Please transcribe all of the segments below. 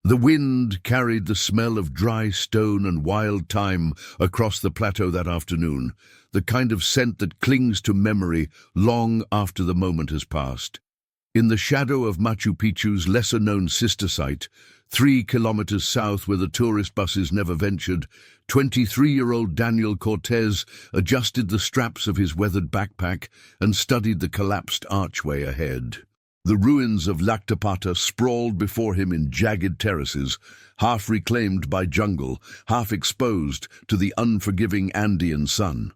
The wind carried the smell of dry stone and wild thyme across the plateau that afternoon, the kind of scent that clings to memory long after the moment has passed. In the shadow of Machu Picchu's lesser-known sister site, 3 kilometers south where the tourist buses never ventured, 23-year-old Daniel Cortez adjusted the straps of his weathered backpack and studied the collapsed archway ahead. The ruins of Llactapata sprawled before him in jagged terraces, half reclaimed by jungle, half exposed to the unforgiving Andean sun.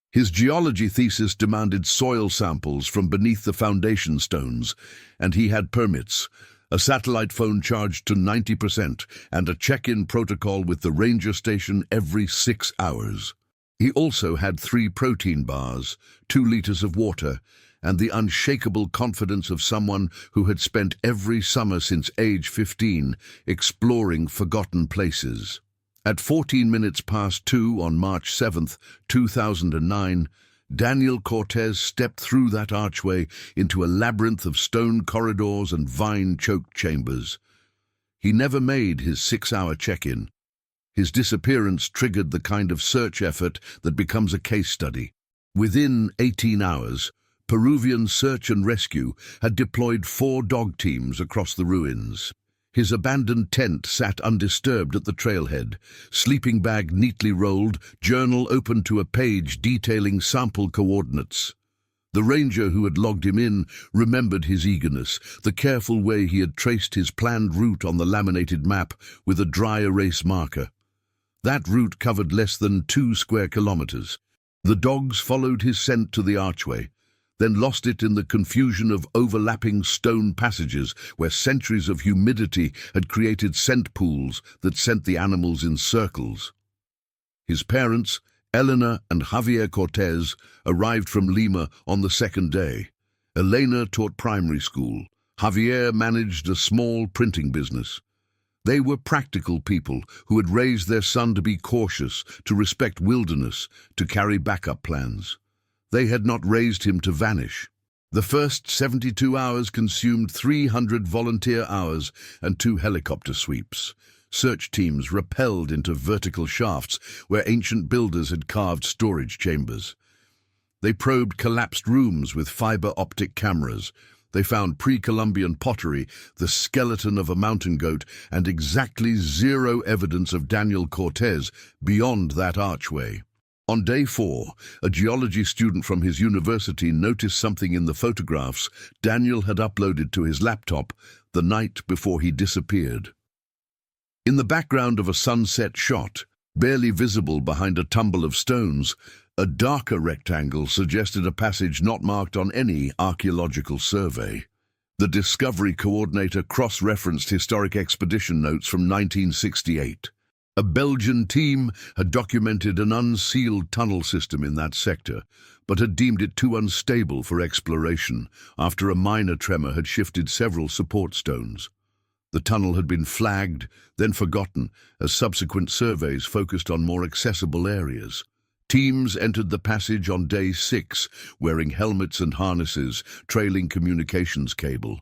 His geology thesis demanded soil samples from beneath the foundation stones, and he had permits, a satellite phone charged to 90%, and a check-in protocol with the ranger station every 6 hours. He also had 3 protein bars, 2 liters of water, and the unshakable confidence of someone who had spent every summer since age 15 exploring forgotten places. At 14 minutes past 2 on March 7, 2009, Daniel Cortez stepped through that archway into a labyrinth of stone corridors and vine-choked chambers. He never made his 6-hour check-in. His disappearance triggered the kind of search effort that becomes a case study. Within 18 hours, Peruvian Search and Rescue had deployed 4 dog teams across the ruins. His abandoned tent sat undisturbed at the trailhead, sleeping bag neatly rolled, journal open to a page detailing sample coordinates. The ranger who had logged him in remembered his eagerness, the careful way he had traced his planned route on the laminated map with a dry erase marker. That route covered less than 2 square kilometers. The dogs followed his scent to the archway, then lost it in the confusion of overlapping stone passages where centuries of humidity had created scent pools that sent the animals in circles. His parents, Elena and Javier Cortez, arrived from Lima on the 2nd day. Elena taught primary school. Javier managed a small printing business. They were practical people who had raised their son to be cautious, to respect wilderness, to carry backup plans. They had not raised him to vanish. The first 72 hours consumed 300 volunteer hours and 2 helicopter sweeps. Search teams rappelled into vertical shafts where ancient builders had carved storage chambers. They probed collapsed rooms with fiber-optic cameras. They found pre-Columbian pottery, the skeleton of a mountain goat, and exactly 0 evidence of Daniel Cortez beyond that archway. On day 4, a geology student from his university noticed something in the photographs Daniel had uploaded to his laptop the night before he disappeared. In the background of a sunset shot, barely visible behind a tumble of stones, a darker rectangle suggested a passage not marked on any archaeological survey. The Discovery coordinator cross-referenced historic expedition notes from 1968. A Belgian team had documented an unsealed tunnel system in that sector, but had deemed it too unstable for exploration after a minor tremor had shifted several support stones. The tunnel had been flagged, then forgotten, as subsequent surveys focused on more accessible areas. Teams entered the passage on day 6, wearing helmets and harnesses, trailing communications cable.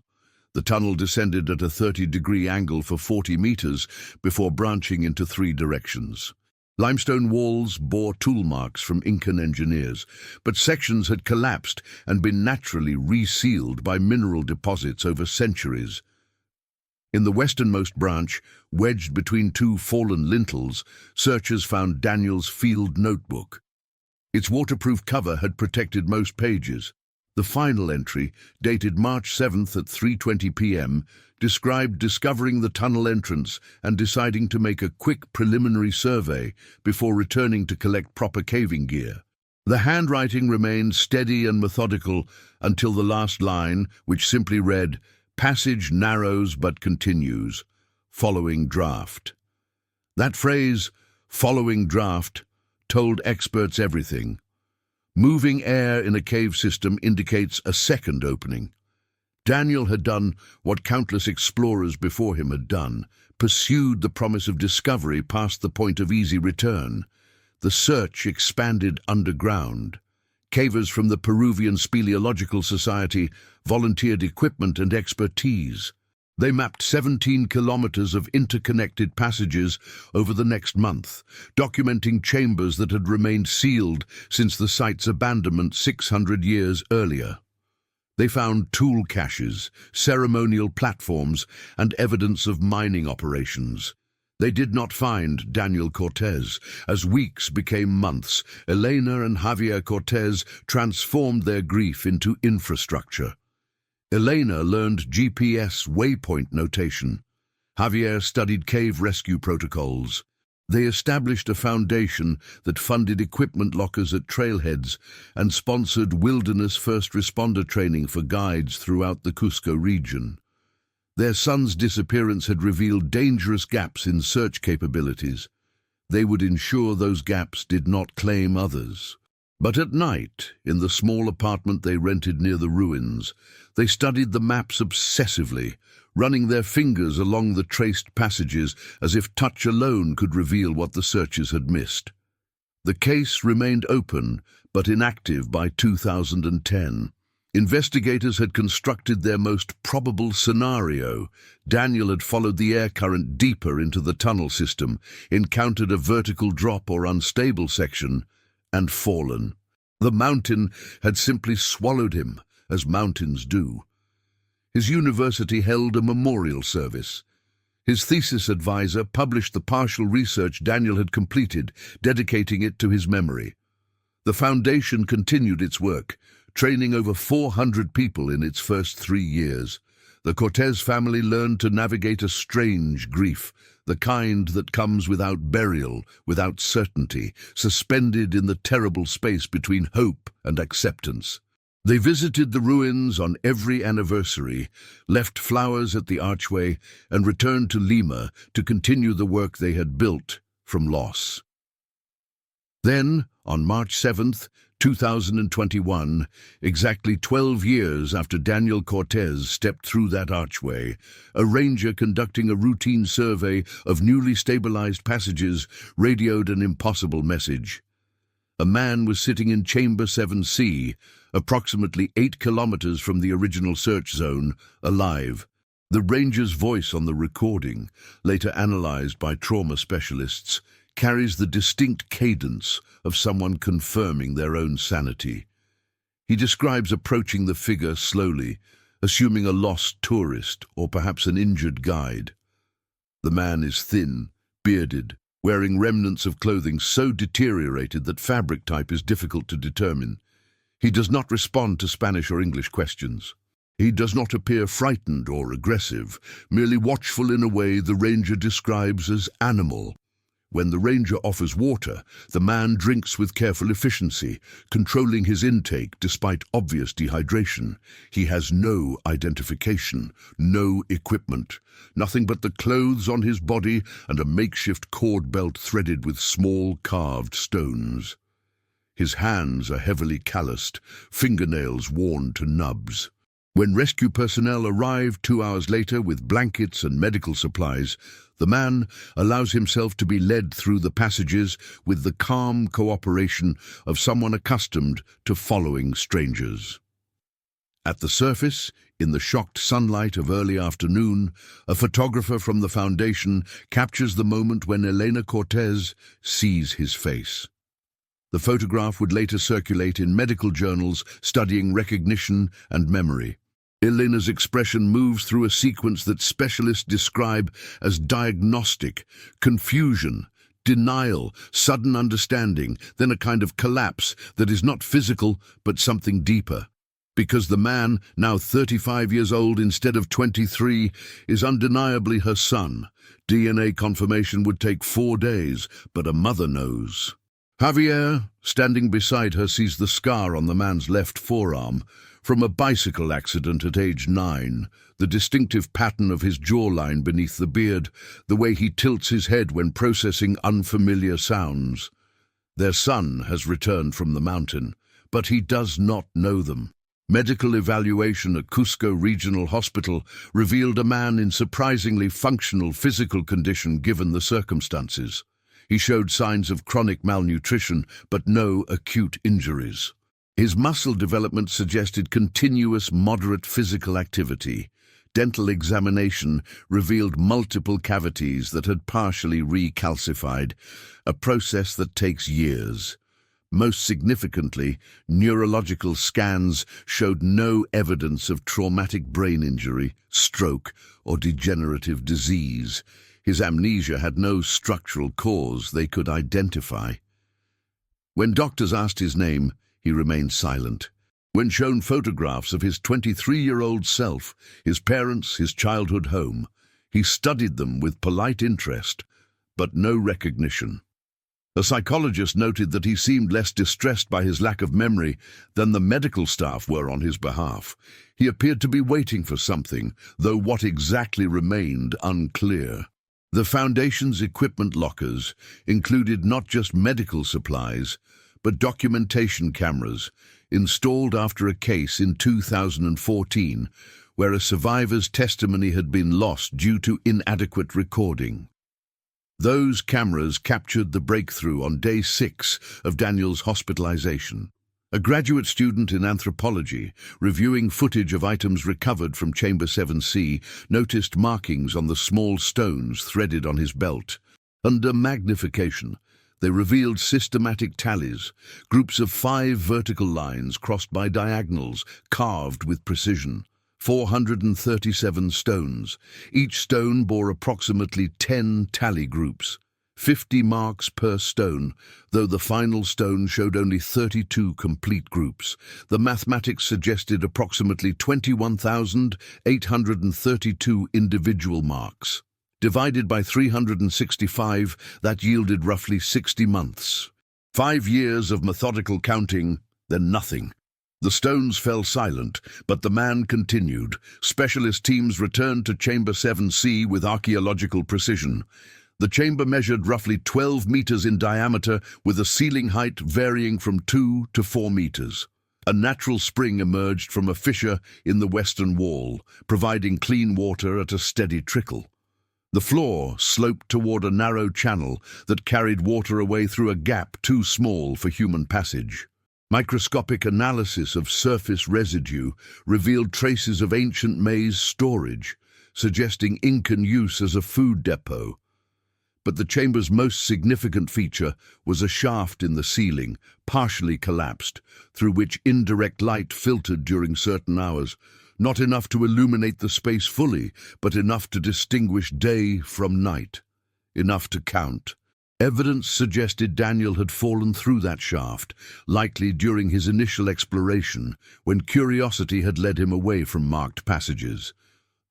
The tunnel descended at a 30-degree angle for 40 meters before branching into 3 directions. Limestone walls bore tool marks from Incan engineers, but sections had collapsed and been naturally resealed by mineral deposits over centuries. In the westernmost branch, wedged between 2 fallen lintels, searchers found Daniel's field notebook. Its waterproof cover had protected most pages. The final entry, dated March 7th at 3:20 p.m., described discovering the tunnel entrance and deciding to make a quick preliminary survey before returning to collect proper caving gear. The handwriting remained steady and methodical until the last line, which simply read, "Passage narrows but continues, following draft." That phrase, "following draft," told experts everything. Moving air in a cave system indicates a second opening. Daniel had done what countless explorers before him had done, pursued the promise of discovery past the point of easy return. The search expanded underground. Cavers from the Peruvian Speleological Society volunteered equipment and expertise. They mapped 17 kilometers of interconnected passages over the next month, documenting chambers that had remained sealed since the site's abandonment 600 years earlier. They found tool caches, ceremonial platforms, and evidence of mining operations. They did not find Daniel Cortez. As weeks became months, Elena and Javier Cortez transformed their grief into infrastructure. Elena learned GPS waypoint notation. Javier studied cave rescue protocols. They established a foundation that funded equipment lockers at trailheads and sponsored wilderness first responder training for guides throughout the Cusco region. Their son's disappearance had revealed dangerous gaps in search capabilities. They would ensure those gaps did not claim others. But at night, in the small apartment they rented near the ruins, they studied the maps obsessively, running their fingers along the traced passages as if touch alone could reveal what the searchers had missed. The case remained open, but inactive by 2010. Investigators had constructed their most probable scenario. Daniel had followed the air current deeper into the tunnel system, encountered a vertical drop or unstable section, and fallen. The mountain had simply swallowed him, as mountains do. His university held a memorial service. His thesis advisor published the partial research Daniel had completed, dedicating it to his memory. The foundation continued its work, training over 400 people in its first 3 years. The Cortez family learned to navigate a strange grief, the kind that comes without burial, without certainty, suspended in the terrible space between hope and acceptance. They visited the ruins on every anniversary, left flowers at the archway, and returned to Lima to continue the work they had built from loss. Then, on March 7th, 2021, exactly 12 years after Daniel Cortez stepped through that archway, a ranger conducting a routine survey of newly stabilized passages radioed an impossible message. A man was sitting in Chamber 7C, approximately 8 kilometers from the original search zone, alive. The ranger's voice on the recording, later analyzed by trauma specialists, carries the distinct cadence of someone confirming their own sanity. He describes approaching the figure slowly, assuming a lost tourist or perhaps an injured guide. The man is thin, bearded, wearing remnants of clothing so deteriorated that fabric type is difficult to determine. He does not respond to Spanish or English questions. He does not appear frightened or aggressive, merely watchful in a way the ranger describes as animal. When the ranger offers water, the man drinks with careful efficiency, controlling his intake despite obvious dehydration. He has no identification, no equipment, nothing but the clothes on his body and a makeshift cord belt threaded with small carved stones. His hands are heavily calloused, fingernails worn to nubs. When rescue personnel arrive 2 hours later with blankets and medical supplies, the man allows himself to be led through the passages with the calm cooperation of someone accustomed to following strangers. At the surface, in the shocked sunlight of early afternoon, a photographer from the foundation captures the moment when Elena Cortez sees his face. The photograph would later circulate in medical journals studying recognition and memory. Elena's expression moves through a sequence that specialists describe as diagnostic: confusion, denial, sudden understanding, then a kind of collapse that is not physical but something deeper. Because the man, now 35 years old instead of 23, is undeniably her son. DNA confirmation would take 4 days, but a mother knows. Javier, standing beside her, sees the scar on the man's left forearm from a bicycle accident at age 9, the distinctive pattern of his jawline beneath the beard, the way he tilts his head when processing unfamiliar sounds. Their son has returned from the mountain, but he does not know them. Medical evaluation at Cusco Regional Hospital revealed a man in surprisingly functional physical condition given the circumstances. He showed signs of chronic malnutrition, but no acute injuries. His muscle development suggested continuous, moderate physical activity. Dental examination revealed multiple cavities that had partially recalcified, a process that takes years. Most significantly, neurological scans showed no evidence of traumatic brain injury, stroke, or degenerative disease. His amnesia had no structural cause they could identify. When doctors asked his name, he remained silent. When shown photographs of his 23-year-old self, his parents, his childhood home, he studied them with polite interest, but no recognition. A psychologist noted that he seemed less distressed by his lack of memory than the medical staff were on his behalf. He appeared to be waiting for something, though what exactly remained unclear. The Foundation's equipment lockers included not just medical supplies, but documentation cameras, installed after a case in 2014, where a survivor's testimony had been lost due to inadequate recording. Those cameras captured the breakthrough on day 6 of Daniel's hospitalization. A graduate student in anthropology, reviewing footage of items recovered from Chamber 7C, noticed markings on the small stones threaded on his belt. Under magnification, they revealed systematic tallies, groups of 5 vertical lines crossed by diagonals, carved with precision. 437 stones. Each stone bore approximately 10 tally groups, 50 marks per stone, though the final stone showed only 32 complete groups. The mathematics suggested approximately 21,832 individual marks. Divided by 365, that yielded roughly 60 months. 5 years of methodical counting, then nothing. The stones fell silent, but the man continued. Specialist teams returned to Chamber 7C with archaeological precision. The chamber measured roughly 12 meters in diameter, with a ceiling height varying from 2 to 4 meters. A natural spring emerged from a fissure in the western wall, providing clean water at a steady trickle. The floor sloped toward a narrow channel that carried water away through a gap too small for human passage. Microscopic analysis of surface residue revealed traces of ancient maize storage, suggesting Incan use as a food depot. But the chamber's most significant feature was a shaft in the ceiling, partially collapsed, through which indirect light filtered during certain hours, not enough to illuminate the space fully, but enough to distinguish day from night, enough to count. Evidence suggested Daniel had fallen through that shaft, likely during his initial exploration, when curiosity had led him away from marked passages.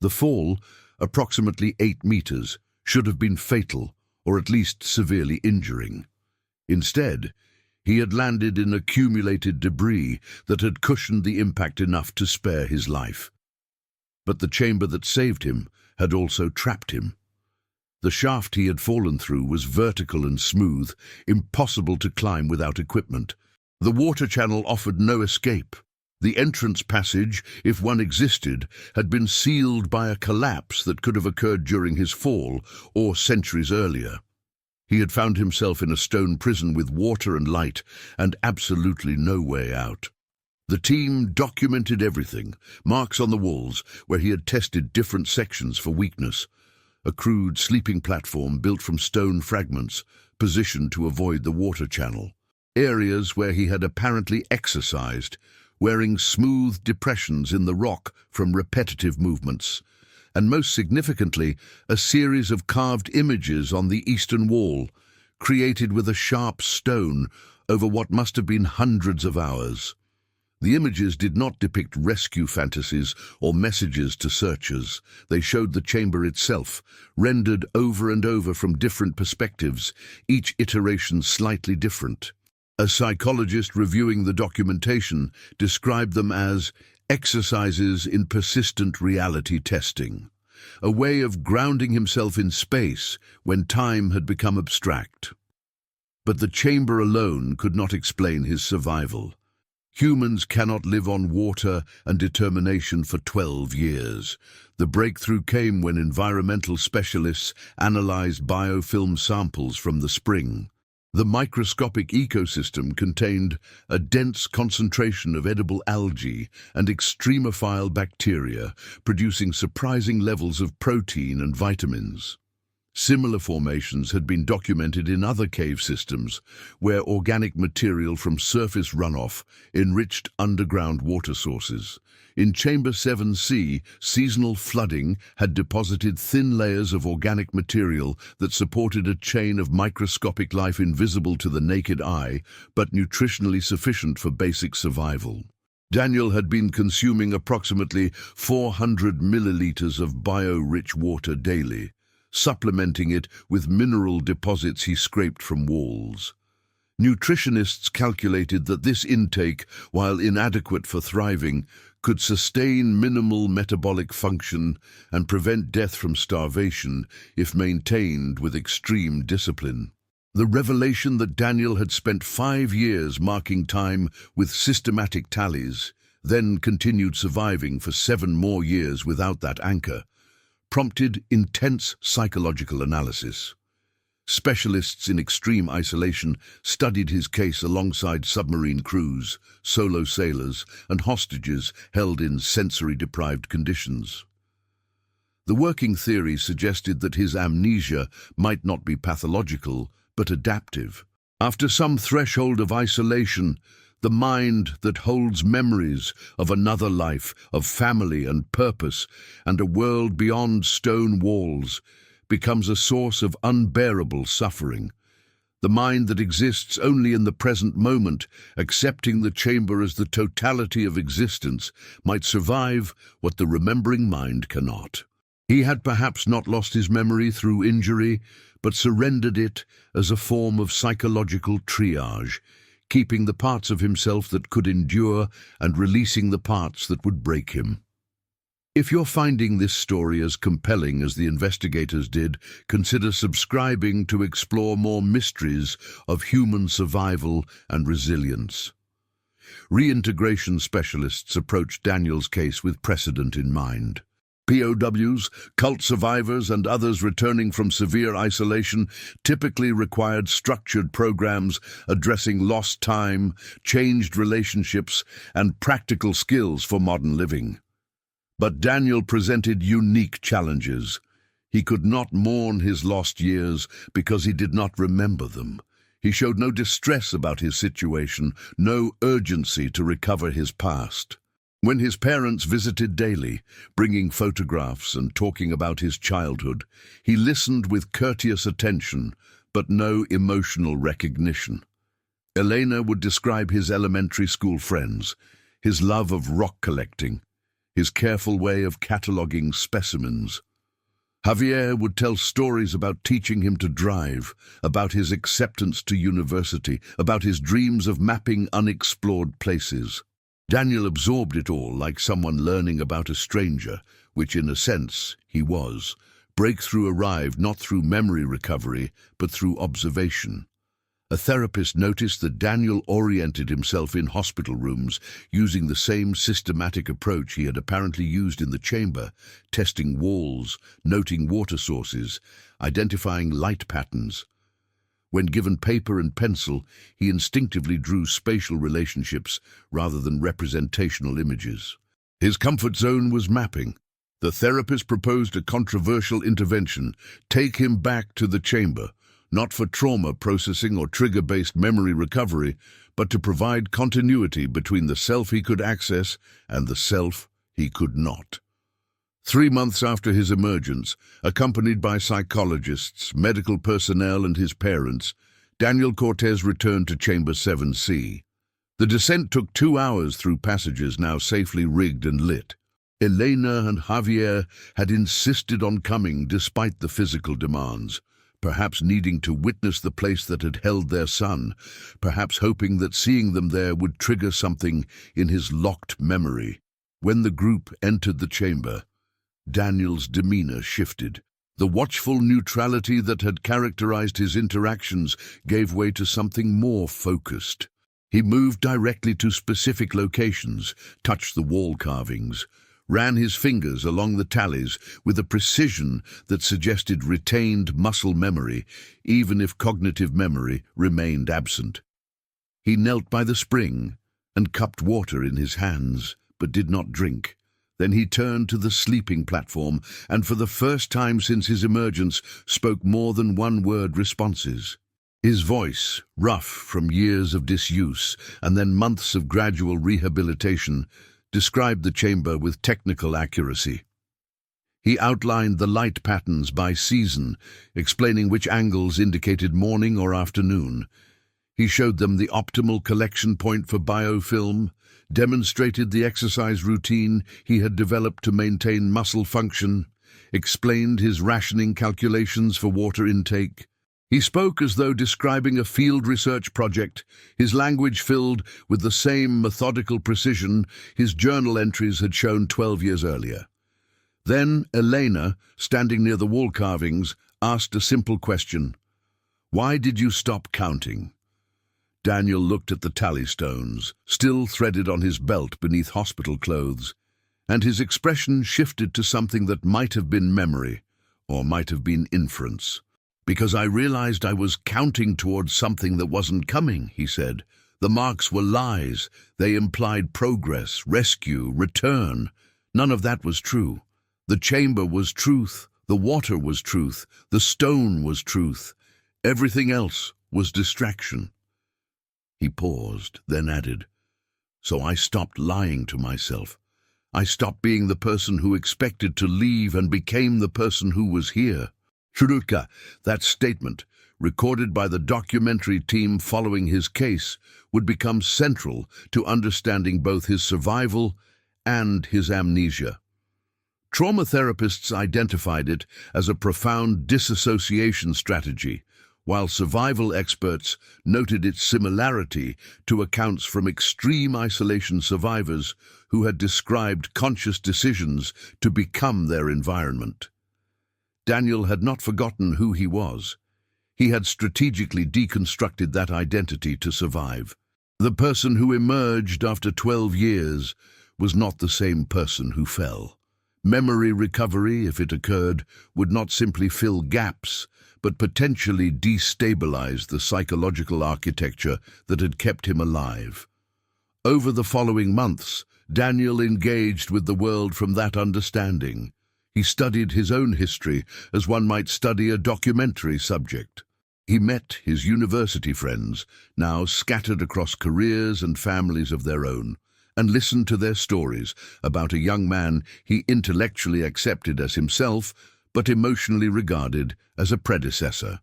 The fall, approximately 8 meters, should have been fatal, or at least severely injuring. Instead, he had landed in accumulated debris that had cushioned the impact enough to spare his life. But the chamber that saved him had also trapped him. The shaft he had fallen through was vertical and smooth, impossible to climb without equipment. The water channel offered no escape. The entrance passage, if one existed, had been sealed by a collapse that could have occurred during his fall or centuries earlier. He had found himself in a stone prison with water and light and absolutely no way out. The team documented everything, marks on the walls where he had tested different sections for weakness. A crude sleeping platform built from stone fragments, positioned to avoid the water channel. Areas where he had apparently exercised, wearing smooth depressions in the rock from repetitive movements. And most significantly, a series of carved images on the eastern wall, created with a sharp stone over what must have been hundreds of hours. The images did not depict rescue fantasies or messages to searchers. They showed the chamber itself, rendered over and over from different perspectives, each iteration slightly different. A psychologist reviewing the documentation described them as exercises in persistent reality testing, a way of grounding himself in space when time had become abstract. But the chamber alone could not explain his survival. Humans cannot live on water and determination for 12 years. The breakthrough came when environmental specialists analyzed biofilm samples from the spring. The microscopic ecosystem contained a dense concentration of edible algae and extremophile bacteria, producing surprising levels of protein and vitamins. Similar formations had been documented in other cave systems, where organic material from surface runoff enriched underground water sources. In Chamber 7C, seasonal flooding had deposited thin layers of organic material that supported a chain of microscopic life invisible to the naked eye, but nutritionally sufficient for basic survival. Daniel had been consuming approximately 400 milliliters of bio-rich water daily, supplementing it with mineral deposits he scraped from walls. Nutritionists calculated that this intake, while inadequate for thriving, could sustain minimal metabolic function and prevent death from starvation if maintained with extreme discipline. The revelation that Daniel had spent 5 years marking time with systematic tallies, then continued surviving for 7 more years without that anchor, prompted intense psychological analysis. Specialists in extreme isolation studied his case alongside submarine crews, solo sailors, and hostages held in sensory-deprived conditions. The working theory suggested that his amnesia might not be pathological, but adaptive. After some threshold of isolation, the mind that holds memories of another life, of family and purpose, and a world beyond stone walls, becomes a source of unbearable suffering. The mind that exists only in the present moment, accepting the chamber as the totality of existence, might survive what the remembering mind cannot. He had perhaps not lost his memory through injury, but surrendered it as a form of psychological triage, keeping the parts of himself that could endure and releasing the parts that would break him. If you're finding this story as compelling as the investigators did, consider subscribing to explore more mysteries of human survival and resilience. Reintegration specialists approached Daniel's case with precedent in mind. POWs, cult survivors, and others returning from severe isolation typically required structured programs addressing lost time, changed relationships, and practical skills for modern living. But Daniel presented unique challenges. He could not mourn his lost years because he did not remember them. He showed no distress about his situation, no urgency to recover his past. When his parents visited daily, bringing photographs and talking about his childhood, he listened with courteous attention, but no emotional recognition. Elena would describe his elementary school friends, his love of rock collecting, his careful way of cataloguing specimens. Javier would tell stories about teaching him to drive, about his acceptance to university, about his dreams of mapping unexplored places. Daniel absorbed it all like someone learning about a stranger, which in a sense he was. Breakthrough arrived not through memory recovery, but through observation. A therapist noticed that Daniel oriented himself in hospital rooms using the same systematic approach he had apparently used in the chamber, testing walls, noting water sources, identifying light patterns. When given paper and pencil, he instinctively drew spatial relationships rather than representational images. His comfort zone was mapping. The therapist proposed a controversial intervention: take him back to the chamber, not for trauma processing or trigger-based memory recovery, but to provide continuity between the self he could access and the self he could not. 3 months after his emergence, accompanied by psychologists, medical personnel, and his parents, Daniel Cortez returned to Chamber 7C. The descent took 2 hours through passages now safely rigged and lit. Elena and Javier had insisted on coming despite the physical demands, perhaps needing to witness the place that had held their son, perhaps hoping that seeing them there would trigger something in his locked memory. When the group entered the chamber, Daniel's demeanor shifted. The watchful neutrality that had characterized his interactions gave way to something more focused. He moved directly to specific locations, touched the wall carvings, ran his fingers along the tallies with a precision that suggested retained muscle memory, even if cognitive memory remained absent. He knelt by the spring and cupped water in his hands, but did not drink. Then he turned to the sleeping platform and for the first time since his emergence spoke more than one-word responses. His voice, rough from years of disuse and then months of gradual rehabilitation, described the chamber with technical accuracy. He outlined the light patterns by season, explaining which angles indicated morning or afternoon. He showed them the optimal collection point for biofilm, demonstrated the exercise routine he had developed to maintain muscle function, explained his rationing calculations for water intake. He spoke as though describing a field research project, his language filled with the same methodical precision his journal entries had shown 12 years earlier. Then Elena, standing near the wall carvings, asked a simple question. "Why did you stop counting?" Daniel looked at the tally stones, still threaded on his belt beneath hospital clothes, and his expression shifted to something that might have been memory, or might have been inference. "Because I realized I was counting towards something that wasn't coming," he said. "The marks were lies. They implied progress, rescue, return. None of that was true. The chamber was truth, the water was truth, the stone was truth. Everything else was distraction." He paused, then added, "So I stopped lying to myself. I stopped being the person who expected to leave and became the person who was here." Shuruka, that statement, recorded by the documentary team following his case, would become central to understanding both his survival and his amnesia. Trauma therapists identified it as a profound disassociation strategy, while survival experts noted its similarity to accounts from extreme isolation survivors who had described conscious decisions to become their environment. Daniel had not forgotten who he was. He had strategically deconstructed that identity to survive. The person who emerged after 12 years was not the same person who fell. Memory recovery, if it occurred, would not simply fill gaps, but potentially destabilize the psychological architecture that had kept him alive. Over the following months, Daniel engaged with the world from that understanding. He studied his own history as one might study a documentary subject. He met his university friends, now scattered across careers and families of their own, and listened to their stories about a young man he intellectually accepted as himself, but emotionally regarded as a predecessor.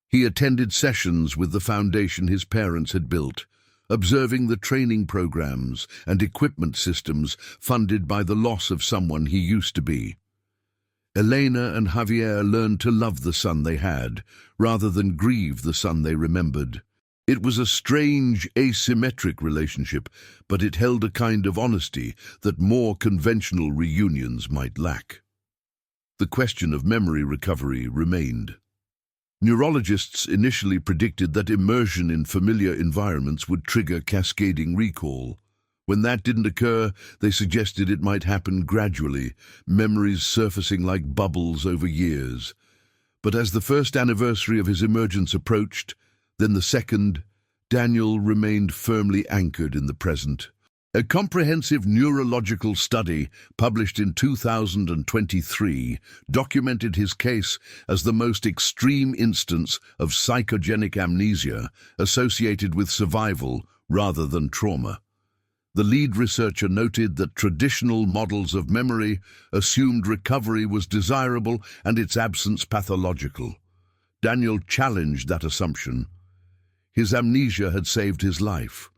He attended sessions with the foundation his parents had built, observing the training programs and equipment systems funded by the loss of someone he used to be. Elena and Javier learned to love the son they had, rather than grieve the son they remembered. It was a strange, asymmetric relationship, but it held a kind of honesty that more conventional reunions might lack. The question of memory recovery remained. Neurologists initially predicted that immersion in familiar environments would trigger cascading recall. When that didn't occur, they suggested it might happen gradually, memories surfacing like bubbles over years. But as the first anniversary of his emergence approached, then the second, Daniel remained firmly anchored in the present. A comprehensive neurological study published in 2023 documented his case as the most extreme instance of psychogenic amnesia associated with survival rather than trauma. The lead researcher noted that traditional models of memory assumed recovery was desirable and its absence pathological. Daniel challenged that assumption. His amnesia had saved his life.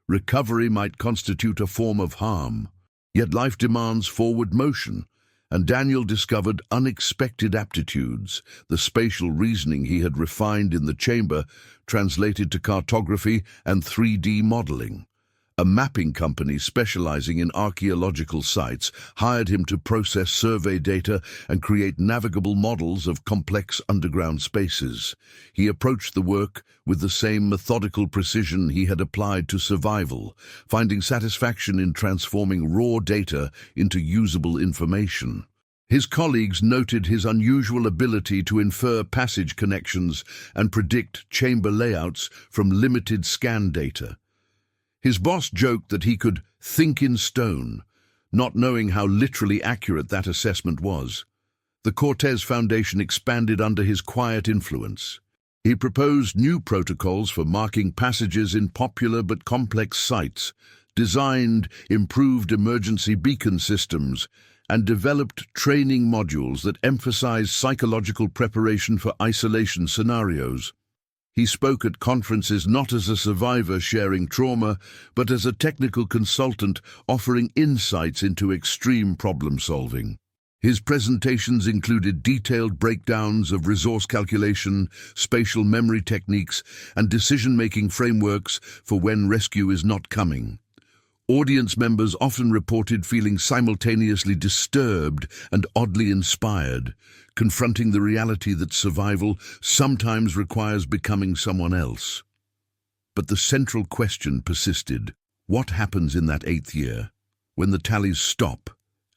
Recovery might constitute a form of harm, yet life demands forward motion, and Daniel discovered unexpected aptitudes. The spatial reasoning he had refined in the chamber translated to cartography and 3D modeling. A mapping company specializing in archaeological sites hired him to process survey data and create navigable models of complex underground spaces. He approached the work with the same methodical precision he had applied to survival, finding satisfaction in transforming raw data into usable information. His colleagues noted his unusual ability to infer passage connections and predict chamber layouts from limited scan data. His boss joked that he could think in stone, not knowing how literally accurate that assessment was. The Cortez Foundation expanded under his quiet influence. He proposed new protocols for marking passages in popular but complex sites, designed improved emergency beacon systems, and developed training modules that emphasized psychological preparation for isolation scenarios. He spoke at conferences not as a survivor sharing trauma, but as a technical consultant offering insights into extreme problem-solving. His presentations included detailed breakdowns of resource calculation, spatial memory techniques, and decision-making frameworks for when rescue is not coming. Audience members often reported feeling simultaneously disturbed and oddly inspired, confronting the reality that survival sometimes requires becoming someone else. But the central question persisted. What happens in that 8th year, when the tallies stop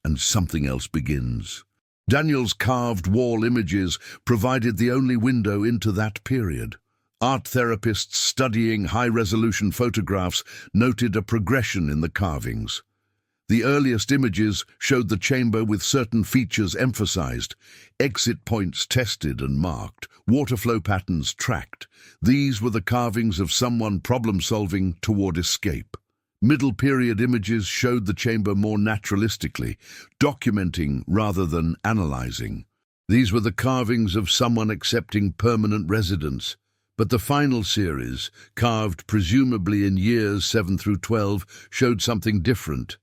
and something else begins? Daniel's carved wall images provided the only window into that period. Art therapists studying high-resolution photographs noted a progression in the carvings. The earliest images showed the chamber with certain features emphasized, exit points tested and marked, water flow patterns tracked. These were the carvings of someone problem-solving toward escape. Middle period images showed the chamber more naturalistically, documenting rather than analyzing. These were the carvings of someone accepting permanent residence. But the final series, carved presumably in years 7 through 12, showed something different.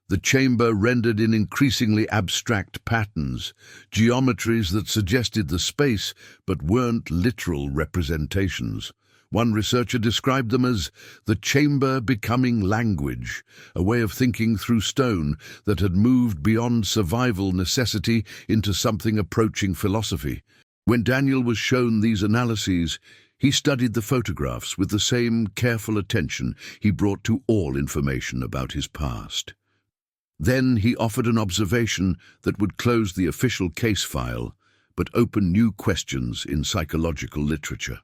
The chamber rendered in increasingly abstract patterns, geometries that suggested the space but weren't literal representations. One researcher described them as the chamber becoming language, a way of thinking through stone that had moved beyond survival necessity into something approaching philosophy. When Daniel was shown these analyses, he studied the photographs with the same careful attention he brought to all information about his past. Then he offered an observation that would close the official case file, but open new questions in psychological literature.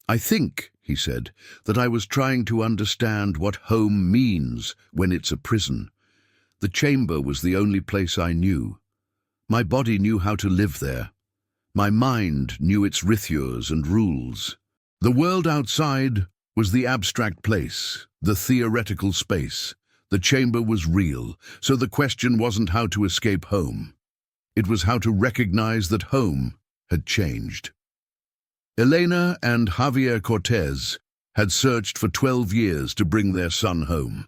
"I think," he said, "that I was trying to understand what home means when it's a prison. The chamber was the only place I knew. My body knew how to live there. My mind knew its rituals and rules. The world outside was the abstract place, the theoretical space. The chamber was real, so the question wasn't how to escape home. It was how to recognize that home had changed." Elena and Javier Cortez had searched for 12 years to bring their son home.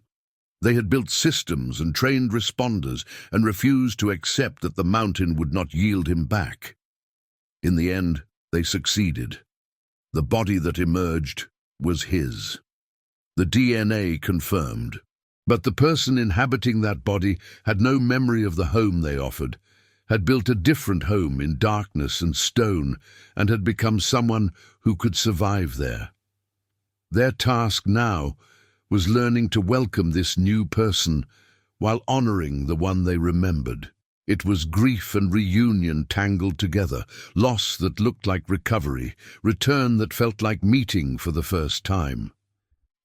They had built systems and trained responders and refused to accept that the mountain would not yield him back. In the end, they succeeded. The body that emerged was his. The DNA confirmed. But the person inhabiting that body had no memory of the home they offered, had built a different home in darkness and stone, and had become someone who could survive there. Their task now was learning to welcome this new person while honoring the one they remembered. It was grief and reunion tangled together, loss that looked like recovery, return that felt like meeting for the first time.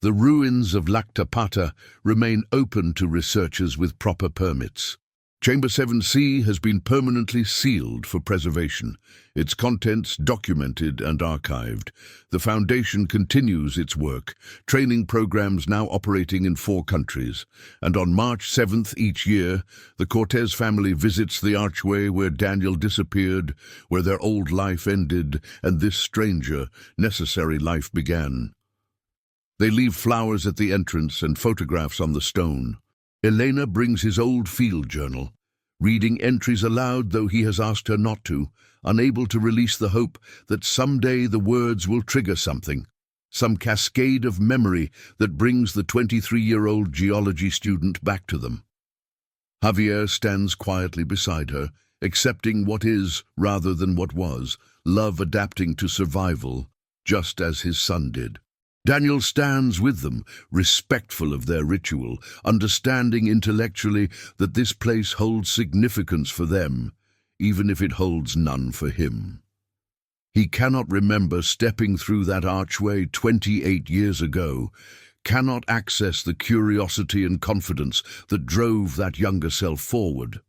The ruins of Llactapata remain open to researchers with proper permits. Chamber 7C has been permanently sealed for preservation, its contents documented and archived. The Foundation continues its work, training programs now operating in 4 countries. And on March 7th each year, the Cortez family visits the archway where Daniel disappeared, where their old life ended, and this stranger, necessary life began. They leave flowers at the entrance and photographs on the stone. Elena brings his old field journal, reading entries aloud though he has asked her not to, unable to release the hope that someday the words will trigger something. some cascade of memory that brings the 23-year-old geology student back to them. Javier stands quietly beside her, accepting what is rather than what was, love adapting to survival, just as his son did. Daniel stands with them, respectful of their ritual, understanding intellectually that this place holds significance for them, even if it holds none for him. He cannot remember stepping through that archway 28 years ago, cannot access the curiosity and confidence that drove that younger self forward.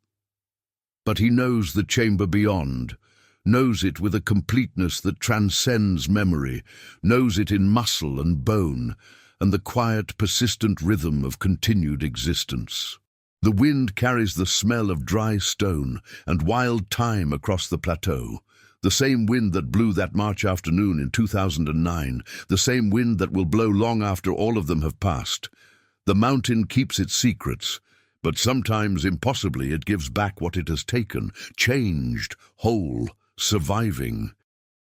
But he knows the chamber beyond, knows it with a completeness that transcends memory, knows it in muscle and bone, and the quiet, persistent rhythm of continued existence. The wind carries the smell of dry stone and wild thyme across the plateau, the same wind that blew that March afternoon in 2009, the same wind that will blow long after all of them have passed. The mountain keeps its secrets, but sometimes impossibly it gives back what it has taken, changed, whole, surviving.